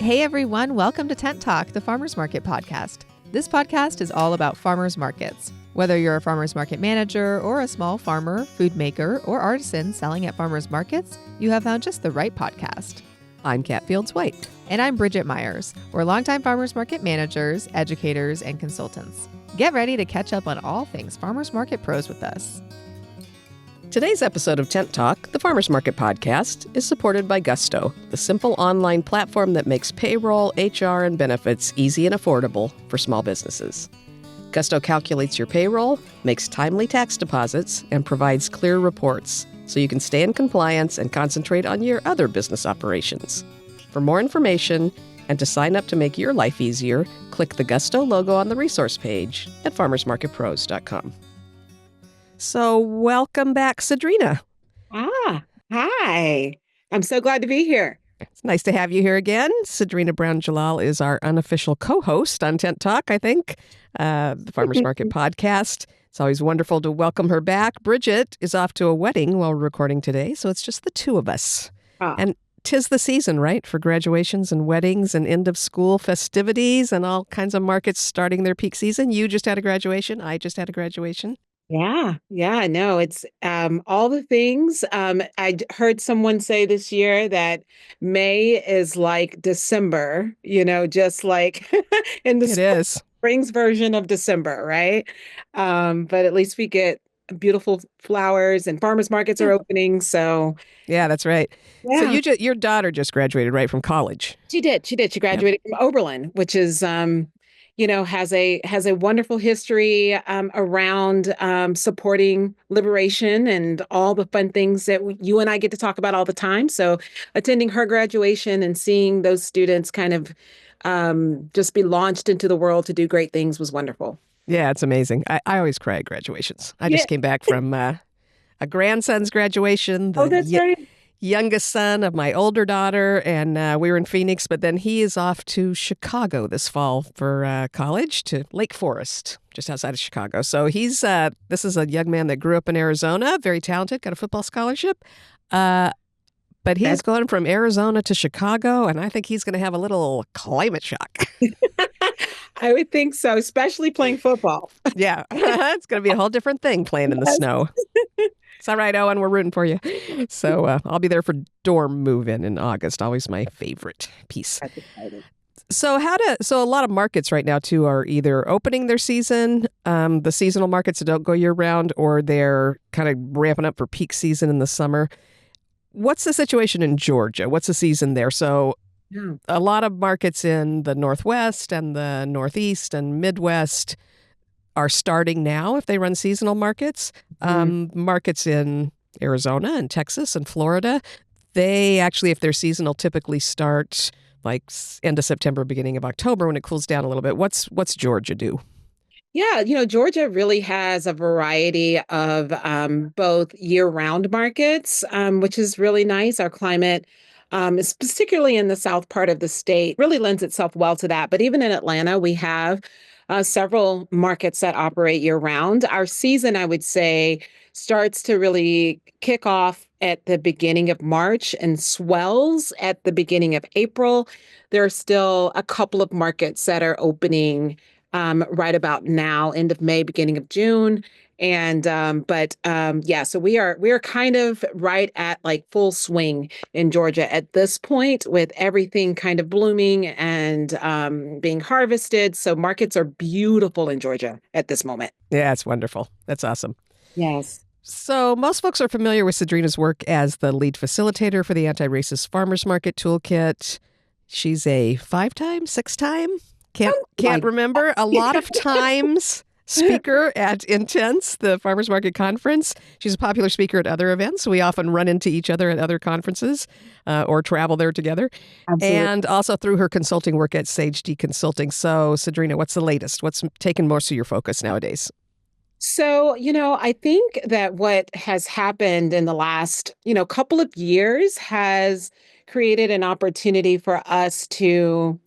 Hey everyone, welcome to Tent Talk, the Farmers Market podcast. This podcast is all about farmers markets. Whether you're a farmers market manager or a small farmer, food maker, or artisan selling at farmers markets, you have found just the right podcast. I'm Kat Fields-White. And I'm Bridget Myers. We're longtime farmers market managers, educators, and consultants. Get ready to catch up on all things farmers market pros with us. Today's episode of Tent Talk, the Farmers Market Podcast, is supported by Gusto, the simple online platform that makes payroll, HR, and benefits easy and affordable for small businesses. Gusto calculates your payroll, makes timely tax deposits, and provides clear reports so you can stay in compliance and concentrate on your other business operations. For more information and to sign up to make your life easier, click the Gusto logo on the resource page at farmersmarketpros.com. So welcome back, Sagdrina. Hi. I'm so glad to be here. It's nice to have you here again. Sagdrina Brown Jalal is our unofficial co-host on Tent Talk, I think, the Farmers Market Podcast. It's always wonderful to welcome her back. Bridget is off to a wedding while we're recording today, so it's just the two of us. And 'tis the season, right, for graduations and weddings and end-of-school festivities and all kinds of markets starting their peak season. You just had a graduation. I just had a graduation. Yeah, no, it's all the things. Heard someone say this year that May is like December, just like in the It is. spring's version of December, right? But at least we get beautiful flowers and farmers markets are opening. So Yeah, that's right. So yeah, your daughter just graduated, right, from college? she did. She graduated from Oberlin, which is has a wonderful history around supporting liberation and all the fun things that you and I get to talk about all the time. So attending her graduation and seeing those students kind of just be launched into the world to do great things was wonderful. Yeah, it's amazing. I always cry at graduations. I just came back from a grandson's graduation. That's right. Youngest son of my older daughter, and we were in Phoenix, but then he is off to Chicago this fall for college, to Lake Forest, just outside of Chicago. So this is a young man that grew up in Arizona, very talented, got a football scholarship. But he's going from Arizona to Chicago, and I think he's going to have a little climate shock. I would think so, especially playing football. Yeah, it's going to be a whole different thing playing in the snow. It's all right, Owen. We're rooting for you. So I'll be there for dorm move-in in August. Always my favorite piece. That's exciting. So a lot of markets right now too are either opening their season, the seasonal markets that don't go year round, or they're kind of ramping up for peak season in the summer. What's the situation in Georgia? What's the season there? So a lot of markets in the Northwest and the Northeast and Midwest are starting now if they run seasonal markets. Markets in Arizona and Texas and Florida, they actually, if they're seasonal, typically start like end of September, beginning of October when it cools down a little bit. What's Georgia do? Yeah, Georgia really has a variety of both year-round markets, which is really nice. Our climate is particularly in the south part of the state, really lends itself well to that. But even in Atlanta, we have several markets that operate year-round. Our season, I would say, starts to really kick off at the beginning of March and swells at the beginning of April. There are still a couple of markets that are opening right about now, end of May, beginning of June. And so we are kind of right at like full swing in Georgia at this point, with everything kind of blooming and being harvested. So markets are beautiful in Georgia at this moment. Yeah, it's wonderful. That's awesome. Yes. So most folks are familiar with Sagdrina's work as the lead facilitator for the Anti-Racist Farmers Market Toolkit. She's a 5-time, 6-time, can't remember, a lot of times speaker at Intense, the Farmers Market Conference. She's a popular speaker at other events. We often run into each other at other conferences or travel there together. Absolutely. And also through her consulting work at Sage D Consulting. So, Sagdrina, what's the latest? What's taken most of your focus nowadays? So, I think that what has happened in the last, couple of years has created an opportunity for us to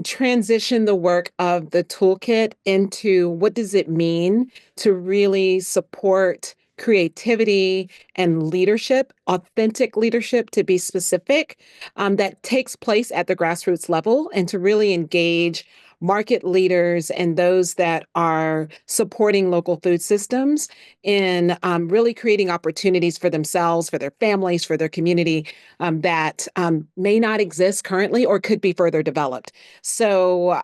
transition the work of the toolkit into what does it mean to really support creativity, and leadership, authentic leadership to be specific, that takes place at the grassroots level, and to really engage market leaders and those that are supporting local food systems in really creating opportunities for themselves, for their families, for their community, that may not exist currently or could be further developed. So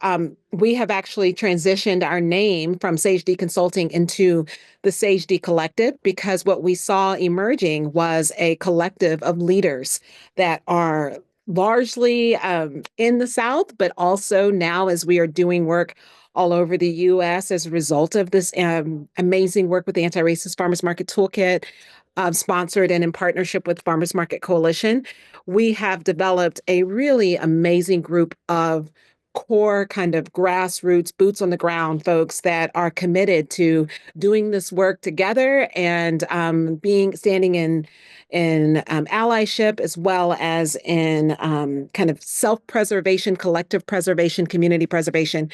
we have actually transitioned our name from Sage D Consulting into the Sage D Collective, because what we saw emerging was a collective of leaders that are largely in the South, but also now as we are doing work all over the U.S. as a result of this amazing work with the Anti-Racist Farmers Market Toolkit, sponsored and in partnership with Farmers Market Coalition, we have developed a really amazing group of core kind of grassroots, boots on the ground folks that are committed to doing this work together and standing in allyship, as well as in kind of self-preservation, collective preservation, community preservation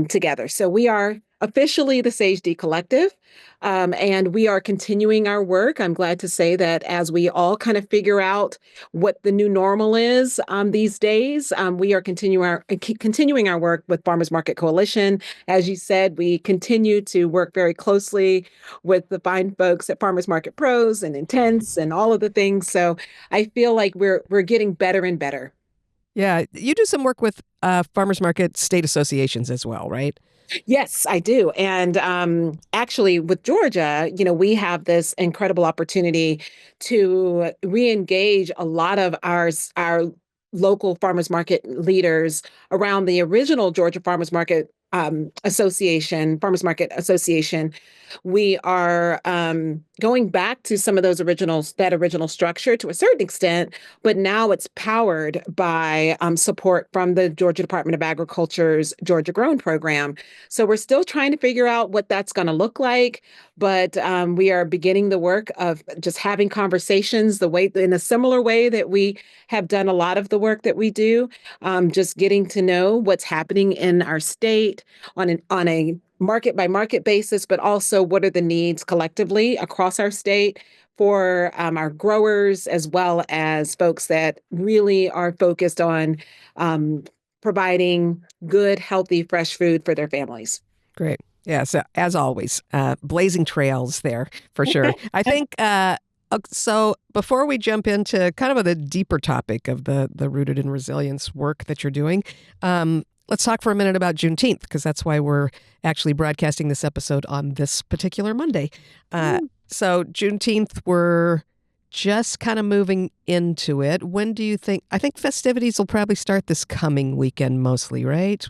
together. So we are officially the Sage D Collective, and we are continuing our work. I'm glad to say that as we all kind of figure out what the new normal is these days, we are continuing our work with Farmers Market Coalition. As you said, we continue to work very closely with the fine folks at Farmers Market Pros and Intense and all of the things. So I feel like we're getting better and better. Yeah, you do some work with farmers market state associations as well, right? Yes, I do. And actually, with Georgia, we have this incredible opportunity to re-engage a lot of our local farmers market leaders around the original Georgia Farmers Market Farmers Market Association. We are going back to some of that original structure to a certain extent, but now it's powered by support from the Georgia Department of Agriculture's Georgia Grown program. So we're still trying to figure out what that's going to look like, but we are beginning the work of just having conversations in a similar way that we have done a lot of the work that we do, just getting to know what's happening in our state on a market by market basis, but also what are the needs collectively across our state for our growers, as well as folks that really are focused on providing good, healthy, fresh food for their families. Great. Yeah, so as always, blazing trails there for sure. I think so before we jump into kind of the deeper topic of the Rooted in Resilience work that you're doing, let's talk for a minute about Juneteenth, because that's why we're actually broadcasting this episode on this particular Monday. So Juneteenth, we're just kind of moving into it. When do you think? I think festivities will probably start this coming weekend mostly, right?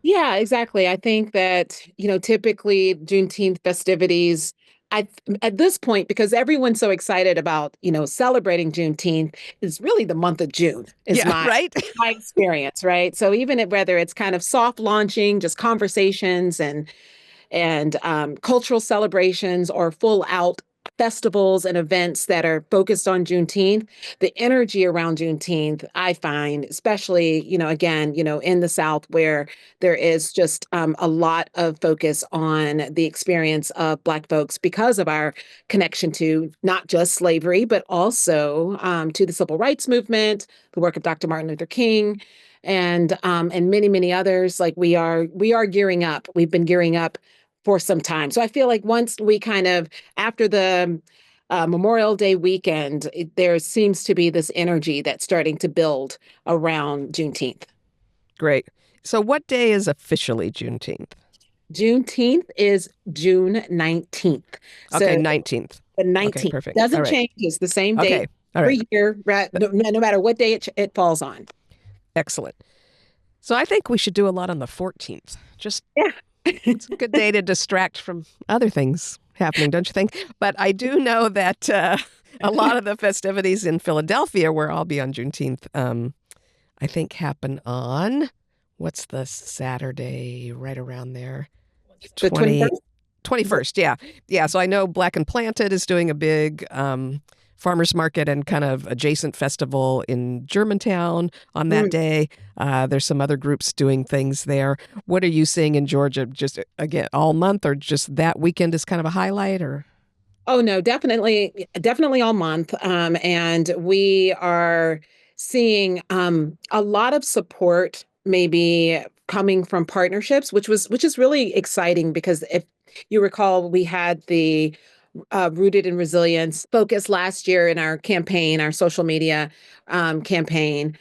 Yeah, exactly. I think that, typically Juneteenth festivities, at this point, because everyone's so excited about, celebrating Juneteenth, is really the month of June, is Yeah, right? my experience, right? So even whether it's kind of soft launching, just conversations and cultural celebrations, or full out festivals and events that are focused on Juneteenth, the energy around Juneteenth, I find, especially, again, in the South, where there is just a lot of focus on the experience of Black folks because of our connection to not just slavery, but also to the civil rights movement, the work of Dr. Martin Luther King, and many, many others. Like we are gearing up. We've been gearing up for some time. So I feel like once we kind of, after the Memorial Day weekend, there seems to be this energy that's starting to build around Juneteenth. Great. So what day is officially Juneteenth? Juneteenth is June 19th. Okay, So 19th. the 19th. Okay, perfect. Doesn't All right. change. It's the same Okay. date All every right. year, right? No matter what day it falls on. Excellent. So I think we should do a lot on the 14th. Yeah. It's a good day to distract from other things happening, don't you think? But I do know that a lot of the festivities in Philadelphia, where I'll be on Juneteenth, I think happen on, what's the Saturday right around there? The 21st? 21st, yeah. Yeah, so I know Black and Planted is doing a big farmers market and kind of adjacent festival in Germantown on that day. There's some other groups doing things there. What are you seeing in Georgia? Just, again, all month, or just that weekend is kind of a highlight? Or Oh no, definitely all month. And we are seeing a lot of support maybe coming from partnerships, which is really exciting because if you recall, we had the Rooted in Resilience focus last year in our campaign, our social media campaign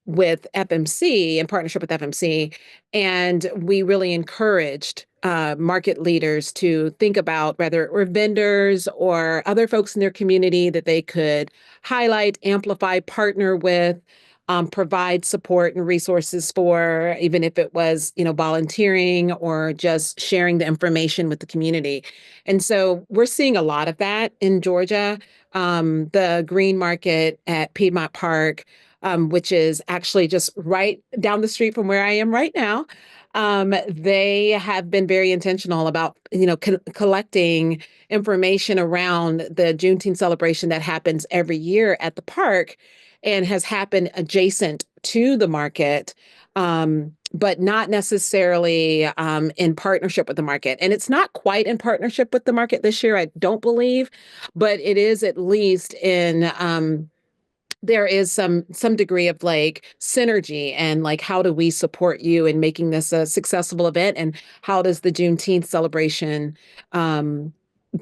with FMC, in partnership with FMC, and we really encouraged market leaders to think about whether it were vendors or other folks in their community that they could highlight, amplify, partner with, provide support and resources for, even if it was, volunteering or just sharing the information with the community. And so we're seeing a lot of that in Georgia. The Green Market at Piedmont Park, which is actually just right down the street from where I am right now. They have been very intentional about, collecting information around the Juneteenth celebration that happens every year at the park and has happened adjacent to the market. But not necessarily in partnership with the market. And it's not quite in partnership with the market this year, I don't believe, but it is at least in there is some degree of like synergy and like how do we support you in making this a successful event, and how does the Juneteenth celebration um,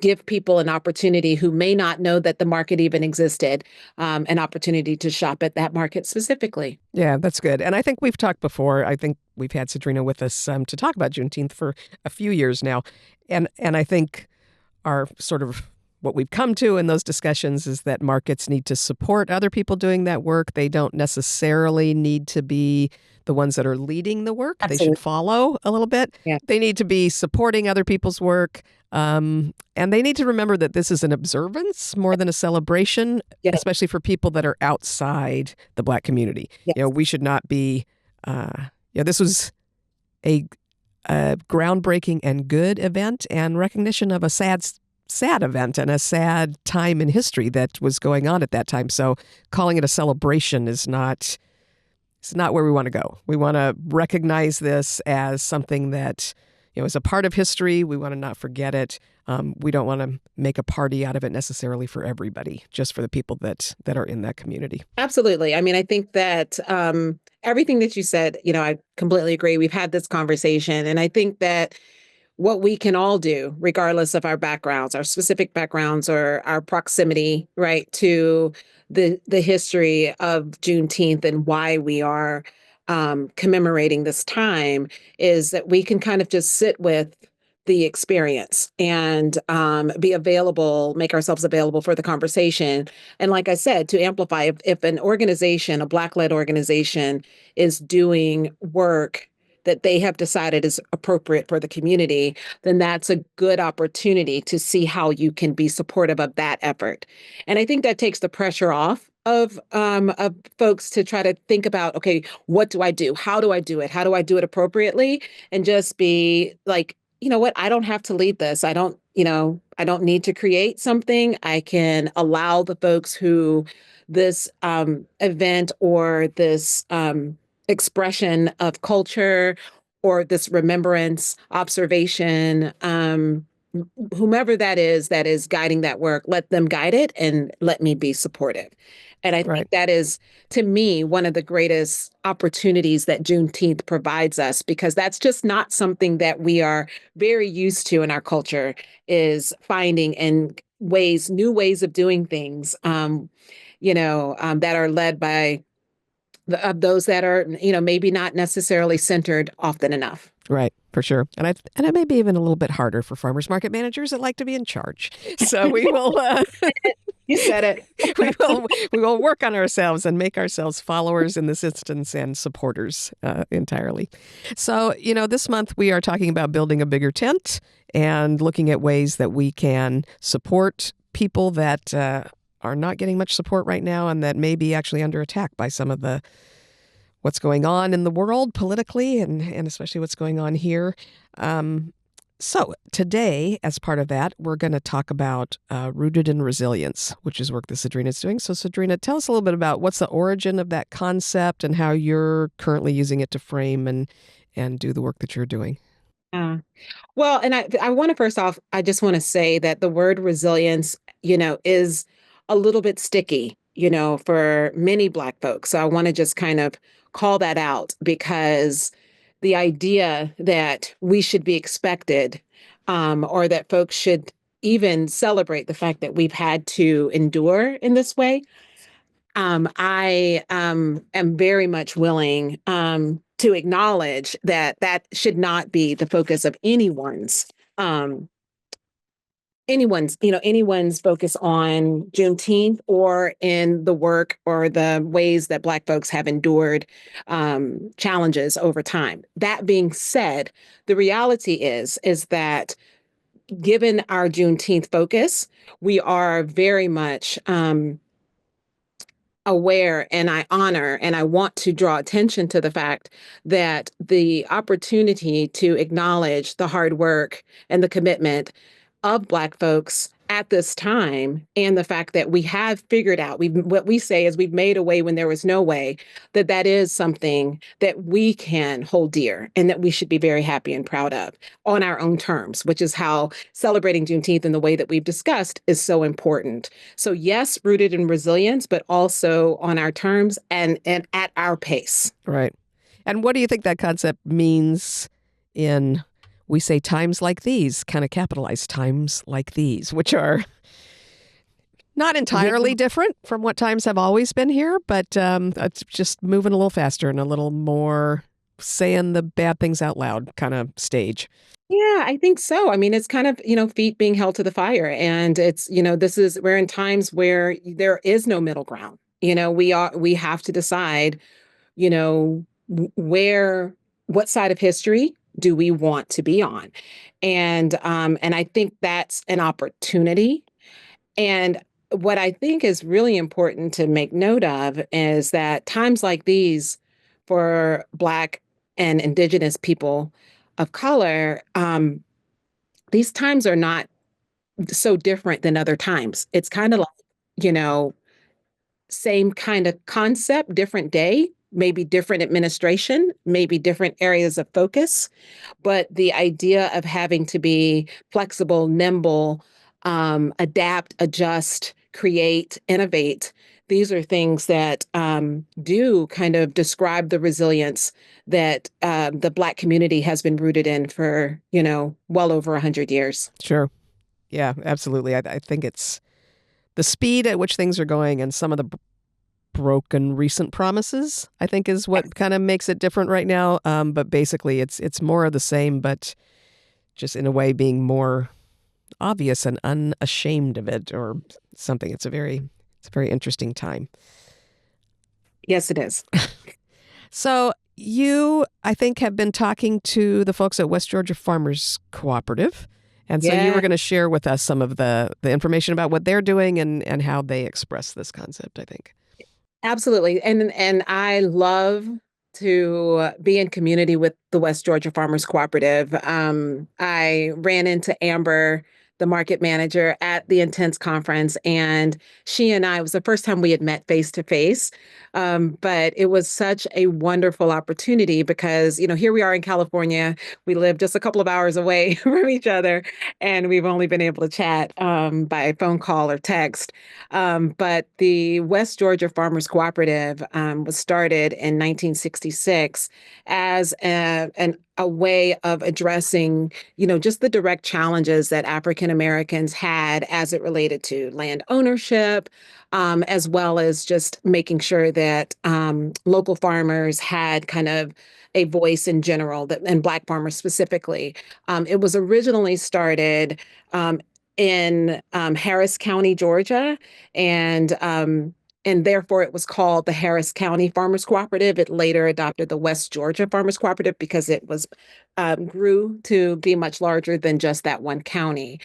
give people an opportunity who may not know that the market even existed, an opportunity to shop at that market specifically. Yeah, that's good. And I think we've talked before. I think we've had Sagdrina with us to talk about Juneteenth for a few years now. And I think our sort of what we've come to in those discussions is that markets need to support other people doing that work. They don't necessarily need to be the ones that are leading the work. They should Absolutely. follow a little bit. Yeah. They need to be supporting other people's work. And they need to remember that this is an observance more than a celebration, Yes. especially for people that are outside the Black community. Yes. We should not be, this was a groundbreaking and good event and recognition of a sad event and a sad time in history that was going on at that time. So calling it a celebration is not, it's not where we want to go. We want to recognize this as something that, is a part of history. We want to not forget it. We don't want to make a party out of it necessarily for everybody, just for the people that are in that community. Absolutely. I mean, I think that everything that you said, I completely agree. We've had this conversation, and I think that what we can all do, regardless of our backgrounds, our specific backgrounds, or our proximity, right, to the history of Juneteenth and why we are commemorating this time, is that we can kind of just sit with the experience and be available, make ourselves available for the conversation. And like I said, to amplify, if an organization, a Black-led organization, is doing work that they have decided is appropriate for the community, then that's a good opportunity to see how you can be supportive of that effort. And I think that takes the pressure off of folks to try to think about, okay, what do I do? How do I do it? How do I do it appropriately? And just be like, you know what? I don't have to lead this. I don't need to create something. I can allow the folks who this event or this expression of culture or this remembrance, observation, whomever that is guiding that work, let them guide it and let me be supportive. And I Right. think that is, to me, one of the greatest opportunities that Juneteenth provides us, because that's just not something that we are very used to in our culture, is finding in new ways of doing things, that are led by of those that are, maybe not necessarily centered often enough. Right, for sure. And it may be even a little bit harder for farmers market managers that like to be in charge. So we will You said it. we will work on ourselves and make ourselves followers in this instance and supporters entirely. So, this month we are talking about building a bigger tent and looking at ways that we can support people that are not getting much support right now and that may be actually under attack by some of what's going on in the world politically and especially what's going on here. So today, as part of that, we're going to talk about Rooted in Resilience, which is work that Sagdrina is doing. So Sagdrina, tell us a little bit about what's the origin of that concept and how you're currently using it to frame and do the work that you're doing. Yeah. Well, and I want to first off, I just want to say that the word resilience, is a little bit sticky, for many Black folks. So I want to just kind of call that out because the idea that we should be expected, or that folks should even celebrate the fact that we've had to endure in this way, I am very much willing to acknowledge that that should not be the focus of um, anyone's focus on Juneteenth or in the work or the ways that Black folks have endured challenges over time. That being said, the reality is that given our Juneteenth focus, we are very much aware, and I honor and I want to draw attention to the fact that the opportunity to acknowledge the hard work and the commitment of Black folks at this time, and the fact that we have figured out, what we say is we've made a way when there was no way, that is something that we can hold dear and that we should be very happy and proud of on our own terms, which is how celebrating Juneteenth in the way that we've discussed is so important. So yes, rooted in resilience, but also on our terms and at our pace. Right. And what do you think that concept means in, we say times like these, kind of capitalized times like these, which are not entirely different from what times have always been here, but it's just moving a little faster and a little more saying the bad things out loud kind of stage. Yeah, I think so. I mean, it's kind of, feet being held to the fire. And it's, we're in times where there is no middle ground. We have to decide, you know, what side of history do we want to be on? And I think that's an opportunity. And what I think is really important to make note of is that times like these for Black and Indigenous people of color, these times are not so different than other times. It's kind of like, you know, same kind of concept, different day, maybe different administration, maybe different areas of focus. But the idea of having to be flexible, nimble, adapt, adjust, create, innovate, these are things that do kind of describe the resilience that the Black community has been rooted in for, well over 100 years. Sure. Yeah, absolutely. I think it's the speed at which things are going and some of the broken recent promises, I think, is what kind of makes it different right now. But basically, it's more of the same, but just in a way being more obvious and unashamed of it or something. It's a very interesting time. Yes, it is. So you, I think, have been talking to the folks at West Georgia Farmers Cooperative. And so you were going to share with us some of the information about what they're doing and how they express this concept, I think. Absolutely. And I love to be in community with the West Georgia Farmers Cooperative. I ran into Amber, the market manager, at the Intense conference, and she and I, it was the first time we had met face to face. But it was such a wonderful opportunity because, here we are in California. We live just a couple of hours away from each other, and we've only been able to chat by phone call or text. But the West Georgia Farmers Cooperative was started in 1966 as a way of addressing, just the direct challenges that African Americans had as it related to land ownership, as well as just making sure that local farmers had kind of a voice in general, and Black farmers specifically. It was originally started in Harris County, Georgia, and therefore it was called the Harris County Farmers Cooperative. It later adopted the West Georgia Farmers Cooperative because it was grew to be much larger than just that one county.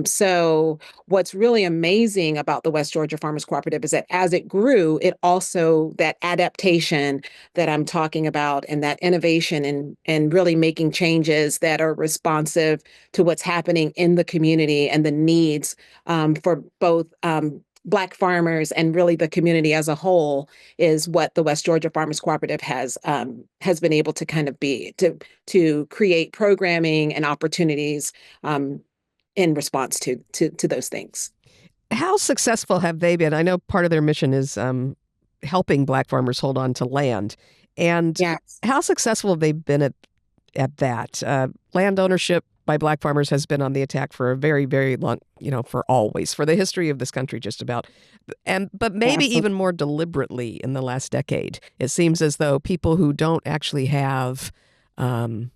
So what's really amazing about the West Georgia Farmers Cooperative is that as it grew, it also, that adaptation that I'm talking about and that innovation and really making changes that are responsive to what's happening in the community and the needs for both Black farmers and really the community as a whole is what the West Georgia Farmers Cooperative has been able to kind of be to create programming and opportunities in response to those things. How successful have they been? I know part of their mission is helping Black farmers hold on to land. And Yes. how successful have they been at that? Land ownership by Black farmers has been on the attack for a very, very long, for always, for the history of this country, just about. But maybe Absolutely. even more deliberately in the last decade. It seems as though people who don't actually have any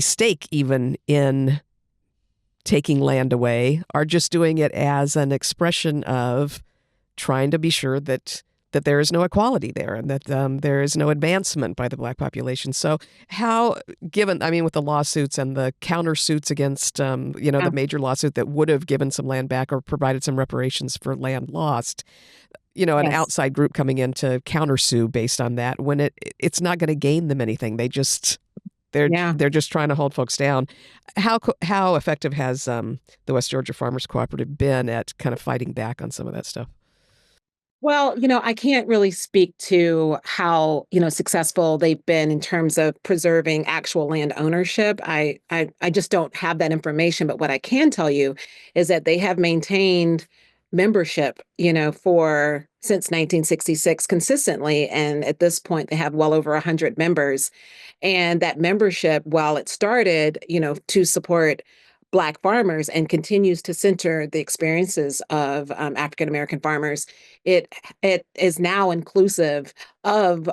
stake even in taking land away are just doing it as an expression of trying to be sure that there is no equality there and that there is no advancement by the Black population. So how, with the lawsuits and the countersuits against, the major lawsuit that would have given some land back or provided some reparations for land lost, an Yes. outside group coming in to countersue based on that, when it's not going to gain them anything. They're just trying to hold folks down. How effective has the West Georgia Farmers Cooperative been at kind of fighting back on some of that stuff? Well, I can't really speak to how, successful they've been in terms of preserving actual land ownership. I just don't have that information. But what I can tell you is that they have maintained membership, for since 1966 consistently. And at this point, they have well over 100 members. And that membership, while it started, to support Black farmers and continues to center the experiences of African American farmers, it is now inclusive of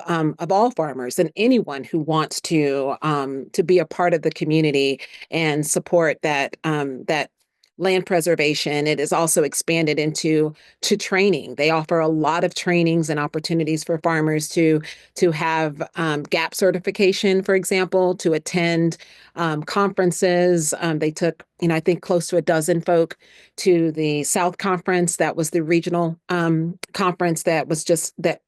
all farmers and anyone who wants to be a part of the community and support that land preservation. It is also expanded into training. They offer a lot of trainings and opportunities for farmers to have GAP certification, for example, to attend conferences. They took, I think close to a dozen folk to the South Conference. That was the regional conference that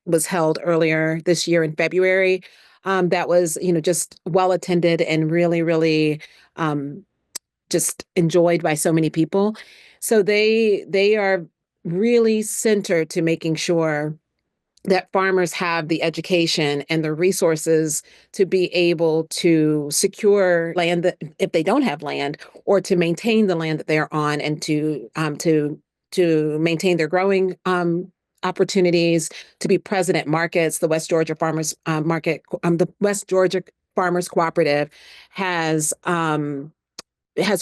was held earlier this year in February. That was, just well attended and really, really just enjoyed by so many people. So they are really centered to making sure that farmers have the education and the resources to be able to secure land that if they don't have land, or to maintain the land that they're on, and to maintain their growing opportunities, to be present at markets. The West Georgia the West Georgia Farmers Cooperative has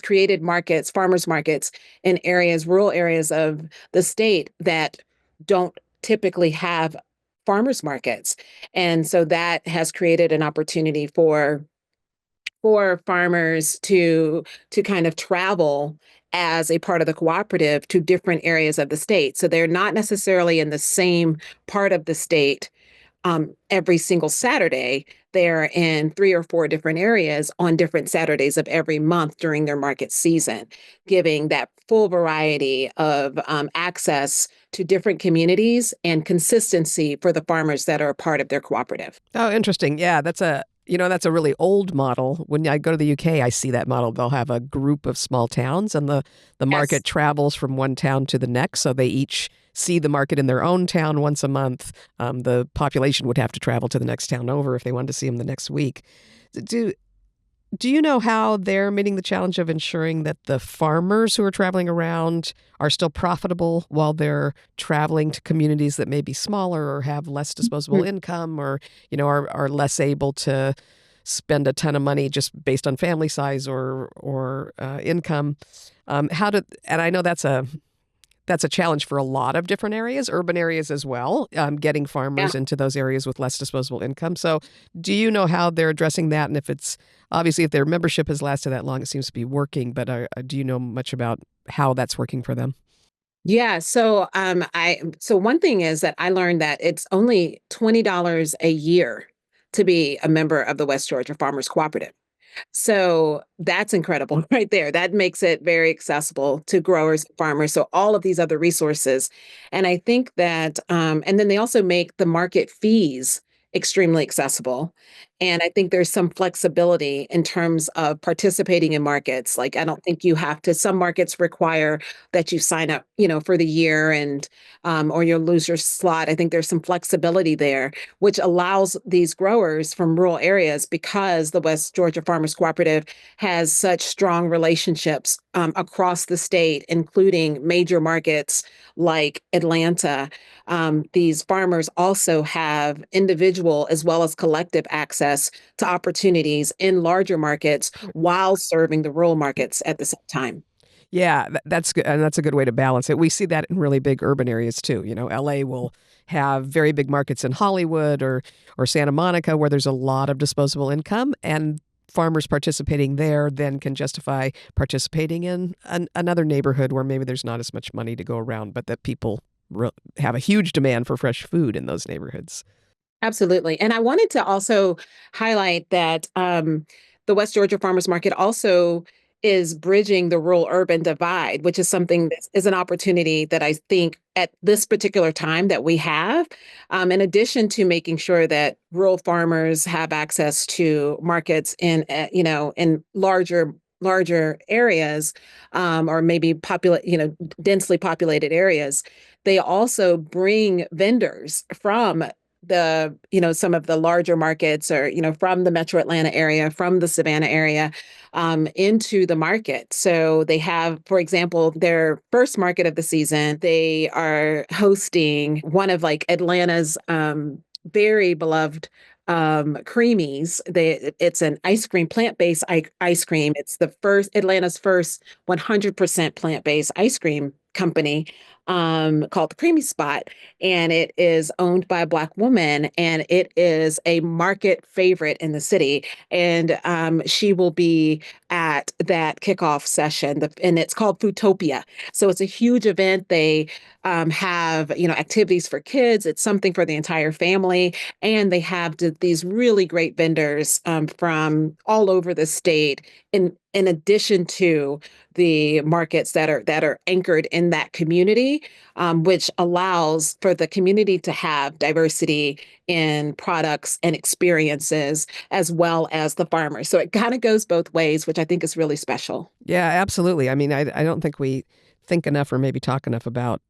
created farmers markets in rural areas of the state that don't typically have farmers markets. And so that has created an opportunity for farmers to kind of travel as a part of the cooperative to different areas of the state. So they're not necessarily in the same part of the state every single Saturday. They're in 3 or 4 different areas on different Saturdays of every month during their market season, giving that full variety of access to different communities and consistency for the farmers that are a part of their cooperative. Oh, interesting. Yeah, that's a really old model. When I go to the UK, I see that model. They'll have a group of small towns, and the market Yes. travels from one town to the next. So they each see the market in their own town once a month. The population would have to travel to the next town over if they wanted to see them the next week. Do you know how they're meeting the challenge of ensuring that the farmers who are traveling around are still profitable while they're traveling to communities that may be smaller or have less disposable income, or are less able to spend a ton of money just based on family size or income? And I know that's a challenge for a lot of different areas, urban areas as well, getting farmers into those areas with less disposable income. So do you know how they're addressing that? And if their membership has lasted that long, it seems to be working, but do you know much about how that's working for them? Yeah. So one thing is that I learned that it's only $20 a year to be a member of the West Georgia Farmers Cooperative. So that's incredible right there. That makes it very accessible to growers, farmers, so all of these other resources. And I think that, and then they also make the market fees extremely accessible. And I think there's some flexibility in terms of participating in markets. Like, I don't think you have to, some markets require that you sign up, for the year and, or you'll lose your slot. I think there's some flexibility there, which allows these growers from rural areas, because the West Georgia Farmers Cooperative has such strong relationships across the state, including major markets like Atlanta. These farmers also have individual as well as collective access to opportunities in larger markets while serving the rural markets at the same time. Yeah, that's good, and that's a good way to balance it. We see that in really big urban areas too. LA will have very big markets in Hollywood or Santa Monica where there's a lot of disposable income, and farmers participating there then can justify participating in another neighborhood where maybe there's not as much money to go around, but that people have a huge demand for fresh food in those neighborhoods. Absolutely. And I wanted to also highlight that the West Georgia Farmers Market also is bridging the rural urban divide, which is something that is an opportunity that I think at this particular time that we have, in addition to making sure that rural farmers have access to markets in, in larger areas, or maybe densely populated areas. They also bring vendors from some of the larger markets, or from the metro Atlanta area, from the Savannah area, into the market. So they have, for example, their first market of the season, they are hosting one of like Atlanta's very beloved creamies. It's an ice cream, plant-based ice cream. It's Atlanta's first 100% plant-based ice cream company, called the Creamy Spot, and it is owned by a Black woman, and it is a market favorite in the city. And she will be at that kickoff session, and it's called Foodtopia. So it's a huge event. They have activities for kids. It's something for the entire family, and they have these really great vendors from all over the state. In addition to the markets that are anchored in that community, which allows for the community to have diversity in products and experiences, as well as the farmers. So it kind of goes both ways, which I think is really special. Yeah, absolutely. I mean, I don't think we think enough or maybe talk enough about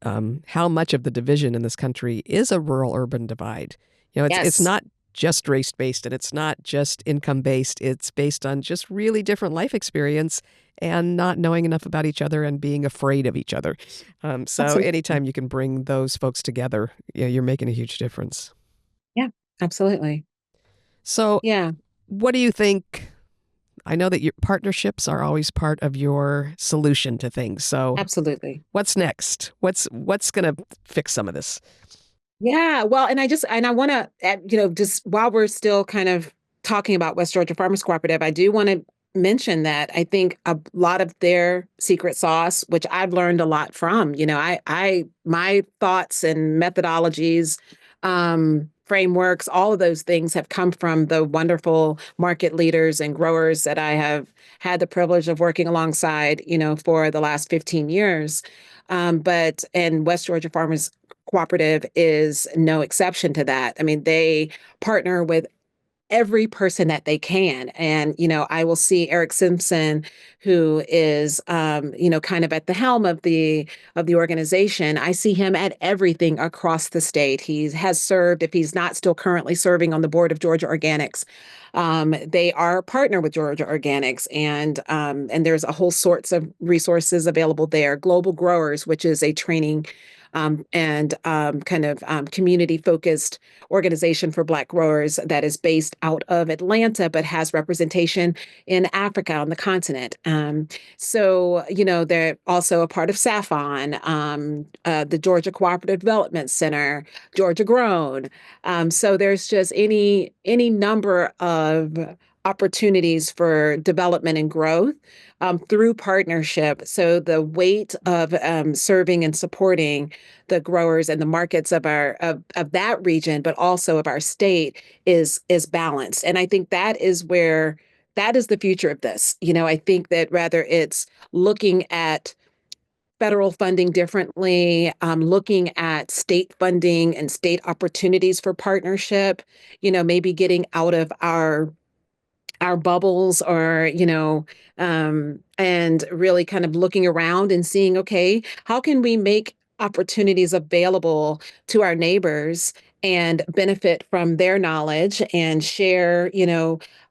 how much of the division in this country is a rural-urban divide. It's Yes. not just race-based, and it's not just income-based. It's based on just really different life experience and not knowing enough about each other and being afraid of each other. So Absolutely. anytime you can bring those folks together, you're making a huge difference. Yeah, absolutely. So Yeah, what do you think? I know that your partnerships are always part of your solution to things. So absolutely. what's next? What's going to fix some of this? Yeah, well, and I want to, just while we're still kind of talking about West Georgia Farmers Cooperative, I do want to mention that I think a lot of their secret sauce, which I've learned a lot from, my thoughts and methodologies, frameworks, all of those things have come from the wonderful market leaders and growers that I have had the privilege of working alongside, for the last 15 years. And West Georgia Farmers Cooperative is no exception to that. I mean, they partner with every person that they can. And, I will see Eric Simpson, who is, kind of at the helm of the organization. I see him at everything across the state. He has served, if he's not still currently serving on the board of Georgia Organics. They are a partner with Georgia Organics, and there's a whole sorts of resources available there. Global Growers, which is a training and kind of community focused organization for Black growers that is based out of Atlanta, but has representation in Africa on the continent. They're also a part of SAFON, the Georgia Cooperative Development Center, Georgia Grown. So there's just any number of opportunities for development and growth through partnership. So the weight of serving and supporting the growers and the markets of that region, but also of our state, is balanced. And I think that is the future of this. I think that rather it's looking at federal funding differently, looking at at state funding and state opportunities for partnership, maybe getting out of our bubbles, or and really kind of looking around and seeing, okay, how can we make opportunities available to our neighbors and benefit from their knowledge and share,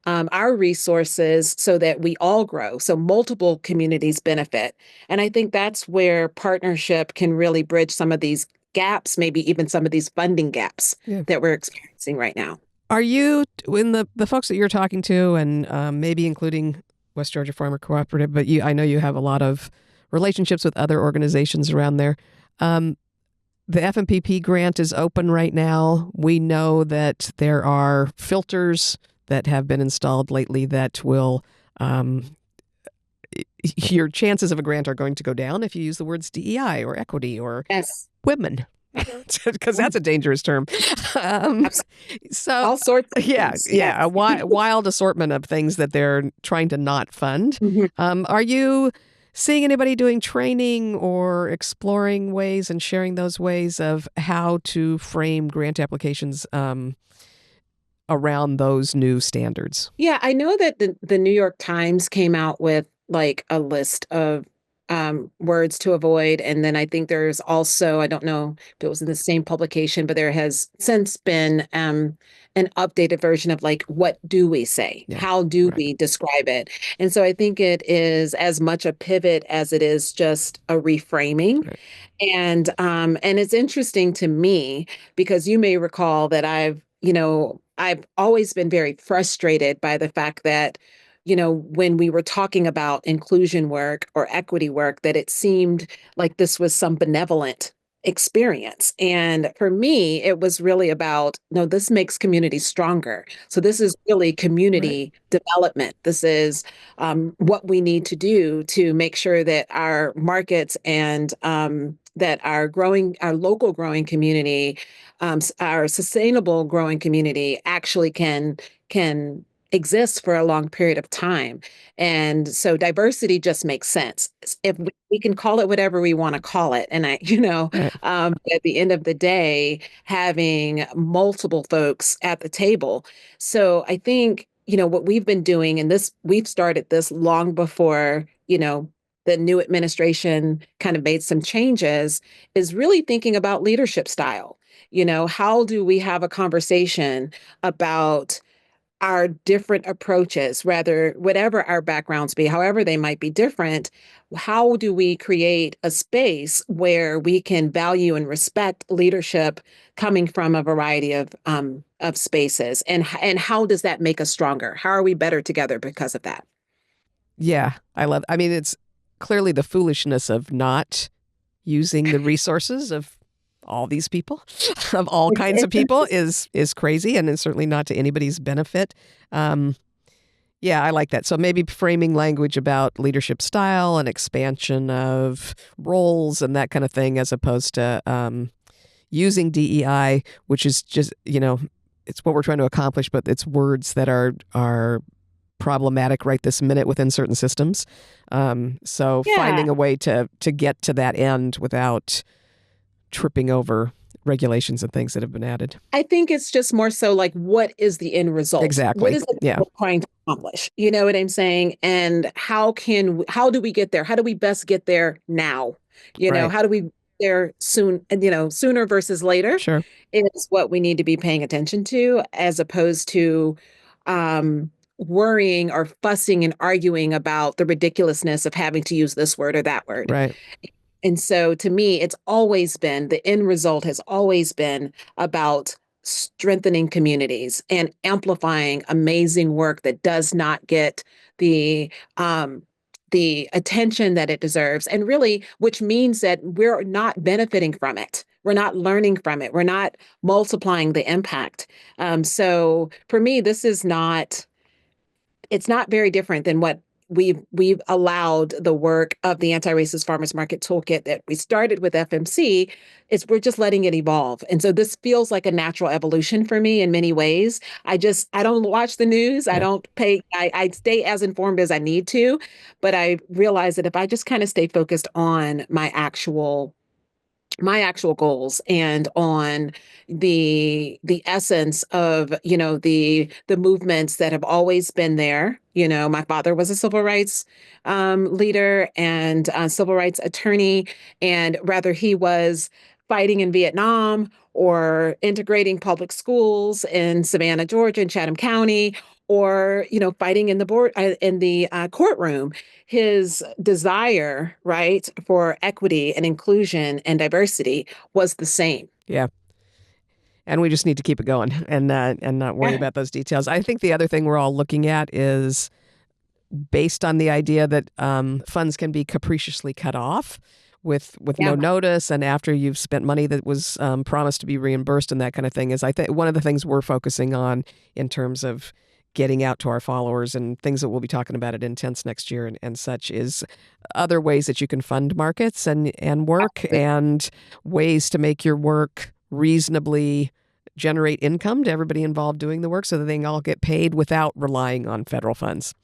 our resources so that we all grow, so multiple communities benefit. And I think that's where partnership can really bridge some of these gaps, maybe even some of these funding gaps Yeah. that we're experiencing right now. Are you, in the folks that you're talking to, and maybe including West Georgia Farmer Cooperative, but I know you have a lot of relationships with other organizations around there. The FMPP grant is open right now. We know that there are filters that have been installed lately that will, your chances of a grant are going to go down if you use the words DEI or equity or Yes. women, because that's a dangerous term. So All sorts of things. a wild assortment of things that they're trying to not fund. Mhm. Are you seeing anybody doing training or exploring ways and sharing those ways of how to frame grant applications around those new standards? Yeah, I know that the New York Times came out with like a list of words to avoid. And then I think there's also, I don't know if it was in the same publication, but there has since been an updated version of like, what do we say? Yeah, How do right. we describe it? And so I think it is as much a pivot as it is just a reframing. Right. And it's interesting to me because you may recall that I've always been very frustrated by the fact that, when we were talking about inclusion work or equity work, that it seemed like this was some benevolent experience. And for me, it was really about, no, this makes communities stronger. So this is really Right. community development. This is what we need to do to make sure that our markets and that our local growing community, our sustainable growing community actually can exist for a long period of time. And so diversity just makes sense. If we can call it whatever we want to call it. And Right. at the end of the day, having multiple folks at the table. So I think, what we've been doing, and we've started this long before, the new administration kind of made some changes, is really thinking about leadership style. How do we have a conversation about our different approaches, rather, whatever our backgrounds be, however they might be different, how do we create a space where we can value and respect leadership coming from a variety of spaces, and how does that make us stronger? How are we better together because of that? Yeah, I mean, it's clearly the foolishness of not using the resources of all these people, of all kinds of people, is crazy, and it's certainly not to anybody's benefit. Yeah, I like that. So maybe framing language about leadership style and expansion of roles and that kind of thing, as opposed to using DEI, which is just, it's what we're trying to accomplish, but it's words that are problematic right this minute within certain systems. So Yeah. finding a way to get to that end without tripping over regulations and things that have been added. I think it's just more so like, what is the end result? Exactly. What is it Yeah. we're trying to accomplish? You know what I'm saying? And how do we get there? How do we best get there now? Right. How do we get there soon? And sooner versus later Sure. is what we need to be paying attention to, as opposed to worrying or fussing and arguing about the ridiculousness of having to use this word or that word. Right. And so to me, it's always been, the end result has always been about strengthening communities and amplifying amazing work that does not get the attention that it deserves. And really, which means that we're not benefiting from it. We're not learning from it. We're not multiplying the impact. So for me, it's not very different than what we've allowed the work of the Anti-Racist Farmers Market Toolkit that we started with FMC. We're just letting it evolve. And so this feels like a natural evolution for me in many ways. I don't watch the news. Yeah. I stay as informed as I need to, but I realize that if I just kind of stay focused on my actual my actual goals and on the essence of the movements that have always been there. My father was a civil rights leader and civil rights attorney, and whether he was fighting in Vietnam or integrating public schools in Savannah, Georgia, and Chatham County, or fighting in the courtroom, his desire, right, for equity and inclusion and diversity was the same. Yeah. And we just need to keep it going and not worry Yeah. about those details. I think the other thing we're all looking at is based on the idea that funds can be capriciously cut off with Yeah. no notice, and after you've spent money that was promised to be reimbursed and that kind of thing. Is I think one of the things we're focusing on in terms of getting out to our followers and things that we'll be talking about at Intense next year and such is other ways that you can fund markets and work, and ways to make your work reasonably generate income to everybody involved doing the work so that they can all get paid without relying on federal funds.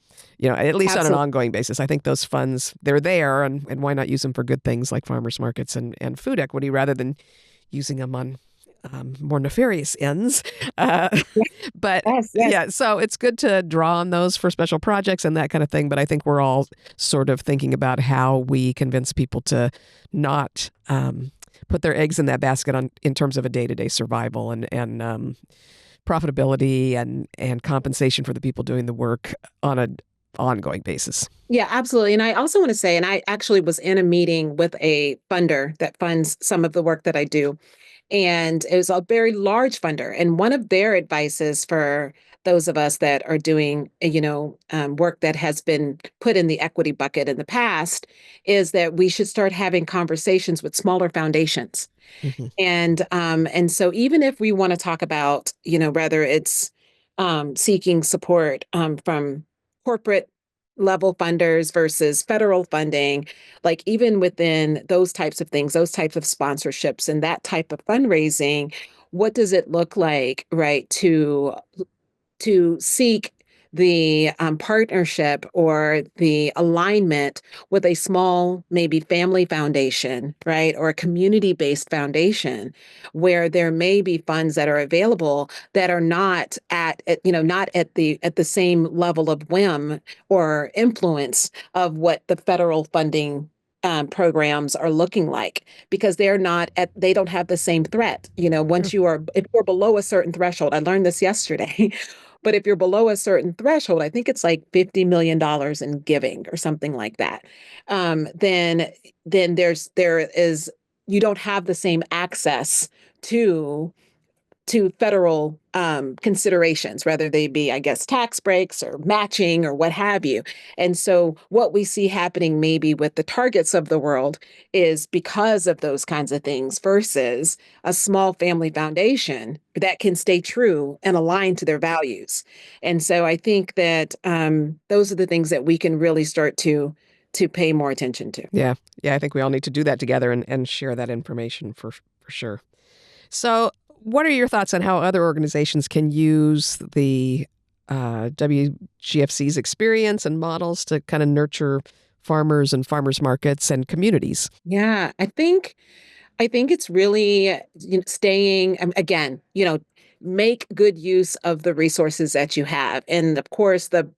At least on an Absolutely. ongoing basis. I think those funds, they're there, and why not use them for good things like farmers markets and food equity rather than using them on more nefarious ends. But Yes, yes. yeah, so it's good to draw on those for special projects and that kind of thing. But I think we're all sort of thinking about how we convince people to not put their eggs in that basket in terms of a day-to-day survival and profitability and compensation for the people doing the work on an ongoing basis. Yeah, absolutely. And I also want to say, and I actually was in a meeting with a funder that funds some of the work that I do. And it was a very large funder. And one of their advices for those of us that are doing, work that has been put in the equity bucket in the past is that we should start having conversations with smaller foundations. Mm-hmm. And so even if we want to talk about, whether it's seeking support from corporate level funders versus federal funding, like even within those types of things, those types of sponsorships and that type of fundraising, what does it look like, right, to seek the partnership or the alignment with a small, maybe family foundation, right, or a community-based foundation, where there may be funds that are available that are not at the same level of whim or influence of what the federal funding programs are looking like, because they don't have the same threat. Sure. If you're below a certain threshold, I learned this yesterday. But if you're below a certain threshold, I think it's like $50 million in giving or something like that, then you don't have the same access to federal considerations, whether they be, I guess, tax breaks or matching or what have you. And so, what we see happening maybe with the Targets of the world is because of those kinds of things versus a small family foundation that can stay true and aligned to their values. And so, I think that those are the things that we can really start to pay more attention to. Yeah. Yeah. I think we all need to do that together and share that information for sure. So, what are your thoughts on how other organizations can use the WGFC's experience and models to kind of nurture farmers and farmers markets and communities? Yeah, I think it's really staying again, make good use of the resources that you have. And of course, the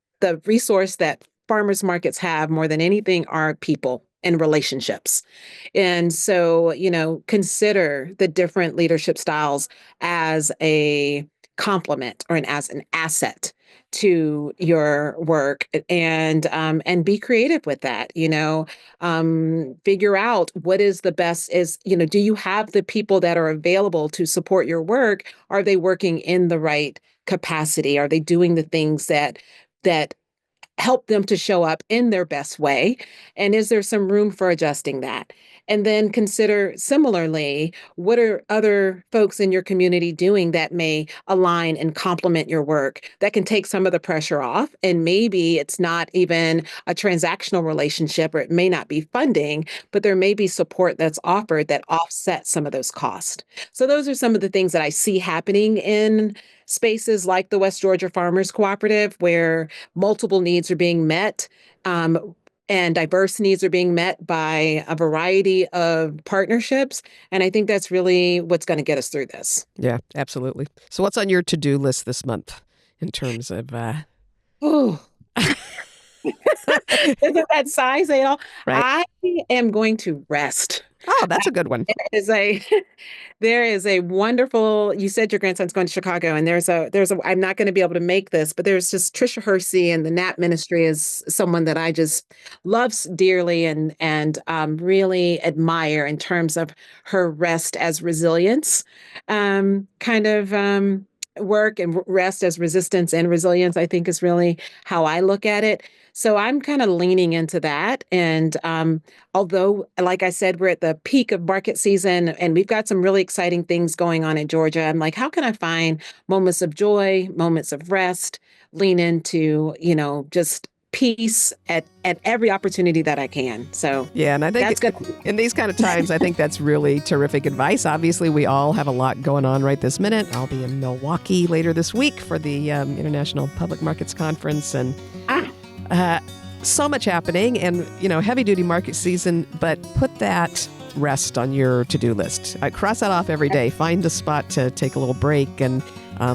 resource that farmers markets have more than anything are people and relationships. And so, consider the different leadership styles as a complement or as an asset to your work, and be creative with that. Figure out what is the best is, do you have the people that are available to support your work? Are they working in the right capacity? Are they doing the things that help them to show up in their best way? And is there some room for adjusting that? And then consider similarly, what are other folks in your community doing that may align and complement your work that can take some of the pressure off? And maybe it's not even a transactional relationship, or it may not be funding, but there may be support that's offered that offsets some of those costs. So those are some of the things that I see happening in spaces like the West Georgia Farmers Cooperative, where multiple needs are being met. Um, and diverse needs are being met by a variety of partnerships. And I think that's really what's going to get us through this. Yeah, absolutely. So what's on your to-do list this month in terms of... Oh, isn't that size, Adel? Right. I am going to rest. Oh, that's a good one. Is a There is a wonderful, you said your grandson's going to Chicago, and I'm not going to be able to make this, but there's just Trisha Hersey, and the Nap Ministry is someone that I just love dearly and really admire in terms of her rest as resilience, kind of work, and rest as resistance and resilience, I think is really how I look at it. So I'm kind of leaning into that. And although, like I said, we're at the peak of market season and we've got some really exciting things going on in Georgia, I'm like, how can I find moments of joy, moments of rest, lean into, just peace at every opportunity that I can. So yeah, and I think that's good. In these kind of times, I think that's really terrific advice. Obviously, we all have a lot going on right this minute. I'll be in Milwaukee later this week for the International Public Markets Conference, and so much happening, and heavy duty market season, but put that rest on your to-do list. Cross that off every day. Find a spot to take a little break and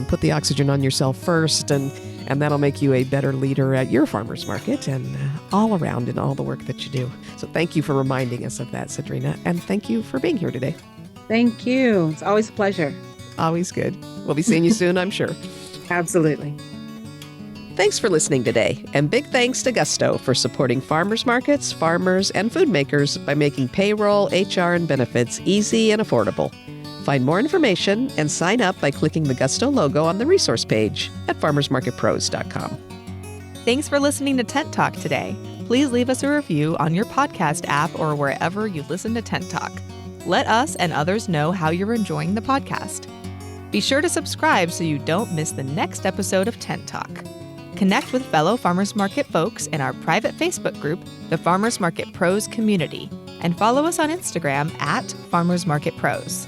put the oxygen on yourself first, and that'll make you a better leader at your farmer's market and all around in all the work that you do. So thank you for reminding us of that, Sagdrina, and thank you for being here today. Thank you. It's always a pleasure. Always good. We'll be seeing you soon, I'm sure. Absolutely. Thanks for listening today, and big thanks to Gusto for supporting farmers markets, farmers, and food makers by making payroll, HR, and benefits easy and affordable. Find more information and sign up by clicking the Gusto logo on the resource page at farmersmarketpros.com. Thanks for listening to Tent Talk today. Please leave us a review on your podcast app or wherever you listen to Tent Talk. Let us and others know how you're enjoying the podcast. Be sure to subscribe so you don't miss the next episode of Tent Talk. Connect with fellow farmers market folks in our private Facebook group, the Farmers Market Pros Community, and follow us on Instagram at Farmers Market Pros.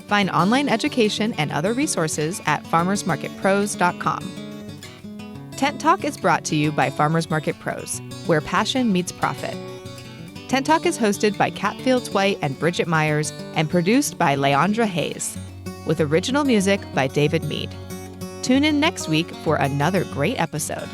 Find online education and other resources at farmersmarketpros.com. Tent Talk is brought to you by Farmers Market Pros, where passion meets profit. Tent Talk is hosted by Kat Fields White and Bridget Myers and produced by Leandra Hayes, with original music by David Mead. Tune in next week for another great episode.